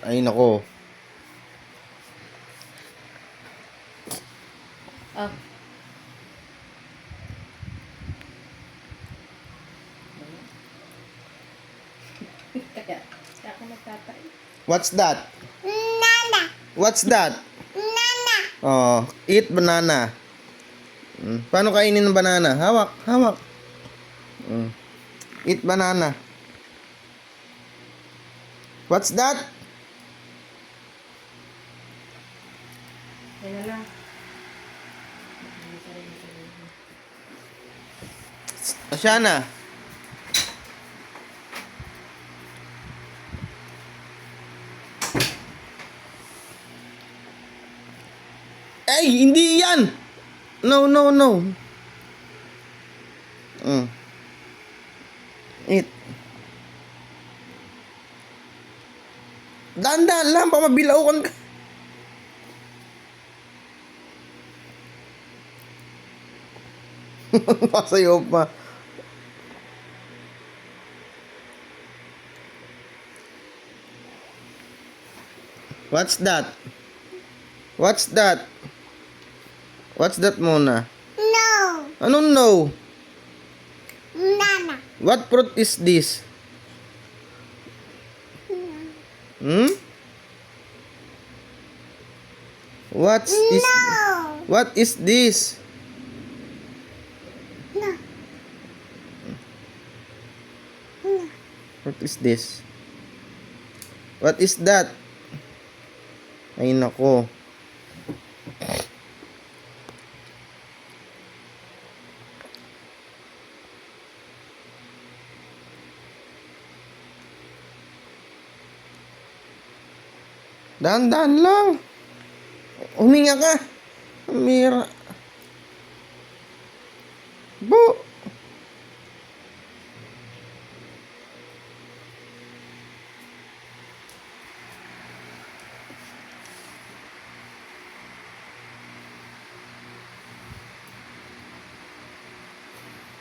Ay, nako. Oh. Kaya ako magtatay. What's that? Nana. What's that? Nana. Oh, eat banana. Paano kainin ng banana? Hawak, hawak. Eat banana. What's that? Yan na lang. Asyana. Ay, hindi yan. No, no, no. Eat. Dahan-dahan lang, baka mabilaukan ka. Masayo pa. What's that? What's that? What's that muna? No. Ano no? Nana. What fruit is this? What's this? No. What is this? No. What is this? What is that? Ay nako. Dahan-dahan lang. Huminga ka. Mira. Bu.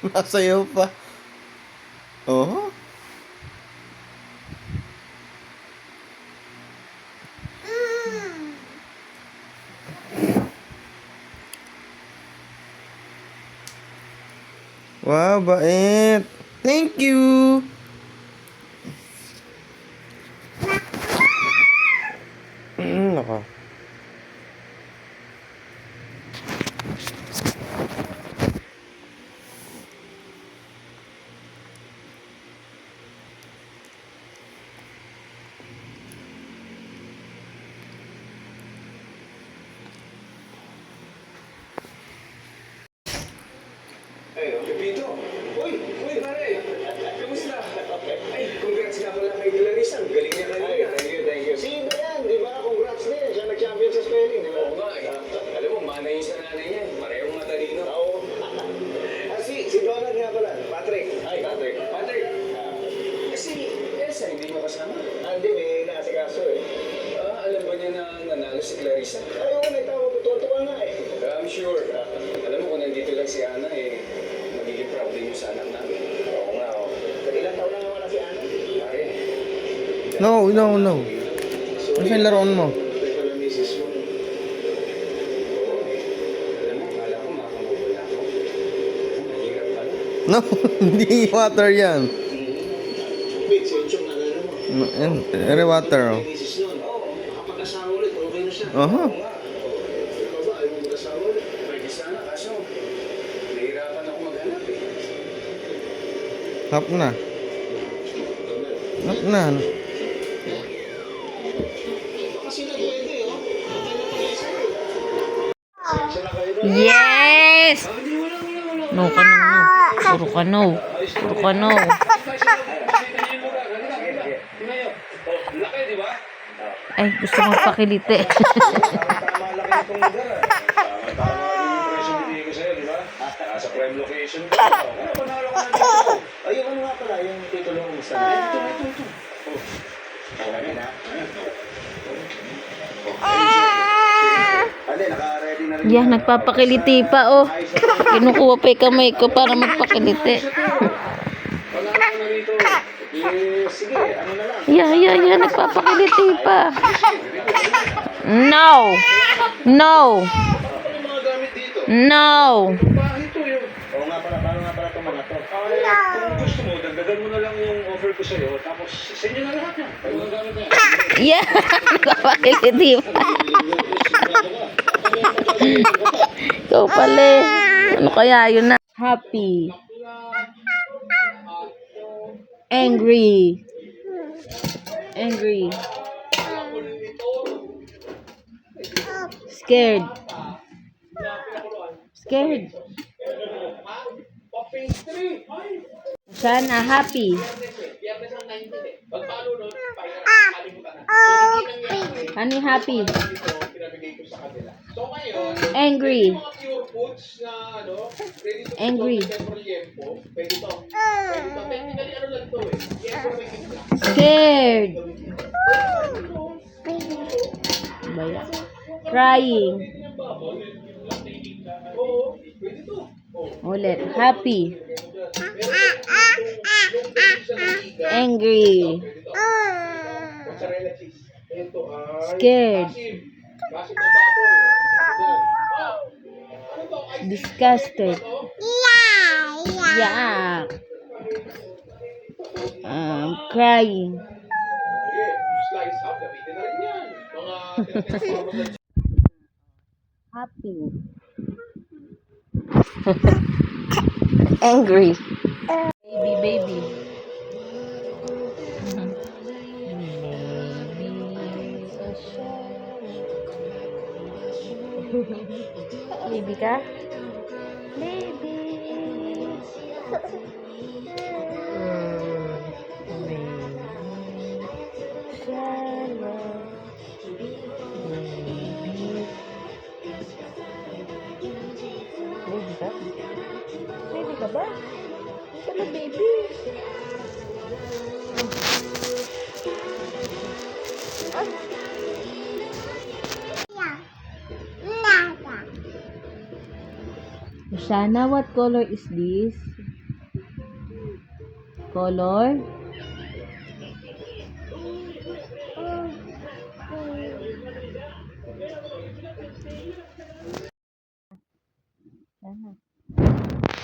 Masayo pa. Oh. Wow, bait. Thank you. Nako. Ay, Pepito. Uy, pare. Kamusta? Ay, congrats nga pala kay Clarissa. Ang galing niya kanina. Ay, thank you. Si Iba yan, di ba? Congrats din. Siya nag-champion sa spelling, di ba? Oo nga eh. Alam mo, manay sa nanay niya. Parehong matalino. Oo. Si Donald nga pala. Patrick. Ay, Patrick. Patrick. Si Elsa, hindi mo kasama? Hindi, may naasikaso eh. Alam ba niya na nanalo si Clarissa? Ay, oo, naitawag ko. Tuwa nga eh. I'm sure. Alam mo, kung nandito lang si Ana eh, magiging proud din yung sa anak namin. Oo nga, oo. Ilang taon na nga wala si Ana? Pare. No, no, no. Ano yung laruan mo? Ito pala misis mo. Oo eh. Alam mo, kala ko makamubol ako. Mahirap pala. No, hindi water yan. Wait, si Unchong nalala mo. Yan, ere water. Oh. May misis nun. Oo, makapag-asawa ulit. Okay na siya. Aha. Oo nga. Ikaw ba, ayaw mo mag-asawa ulit? Pwede sana, kaso nahihirapan ako maghanap eh. Hap na. Hap na. Kasi na pwede, oh. Yes! No ka no. Puro ka no. Puro ka no. Laki, di ba? Ay, gusto magpakiliti. Tama laki itong lugar, ah. Tama yung impression binigay ko sa'yo, di ba? Sa prime location ko. Ano, panalo ka na dito. Ay, yung ano nga pala, yung titulo mo sa... Ito. Oh. Okay na. Ate, naka-ready na rin. Yeah, nagpapakiliti pa oh. Kinukuha pa yung kamay ko para magpakiliti. Panalo ka na rito. Eh, sige. Yeah, nagpapakiliti pa. No. No. No. Oo nga pala, paano nga pala itong mga to? Kung gusto mo, dagdagan mo na lang yung offer ko sa'yo, tapos sa inyo na lahat yan. Pag magamit na yan. Yeah, nagpapakiliti pa. Ikaw pala. Ano kaya yun na? Happy. Angry. Angry. Scared. Scared. Sana happy. Ano yung happy? Angry. Angry. Scared. Baya. Crying. Ulit. Happy. Angry. Scared. Disgusted. Yeah. Crying. Happy. Angry. Baby. Baby ka? Baby. Baby ka? Baby ka ba? Ito na baby. Shana, what color is this? Color?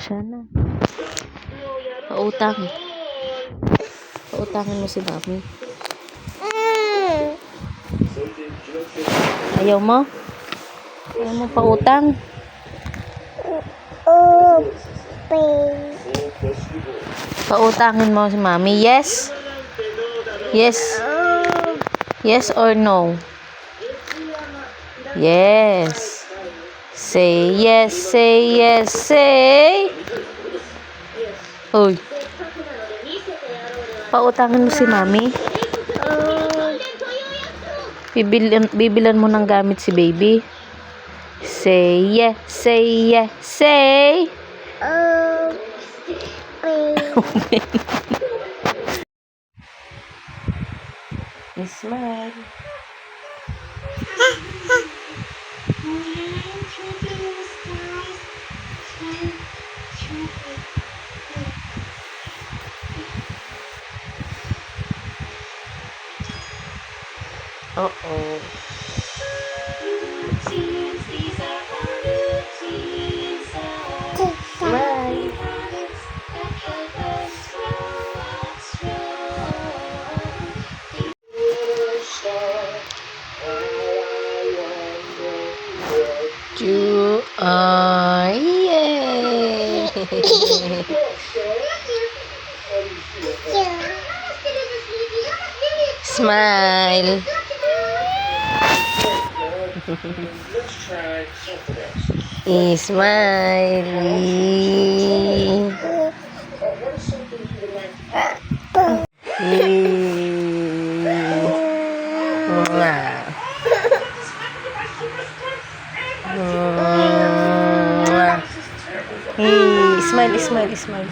Shana. Pautang. Pautangin mo si Mami. Ayaw mo? Ayaw mo pautang? Pautangin mo si Mami. Yes? Yes? Yes or no? Yes. Say yes, say yes, say. Uy. Pautangin mo si Mami. Bibilan mo ng gamit si baby. Say yes, say yes, say. Smile. Uh-oh. Smile. You are, yay! Smile. Smile. Smile.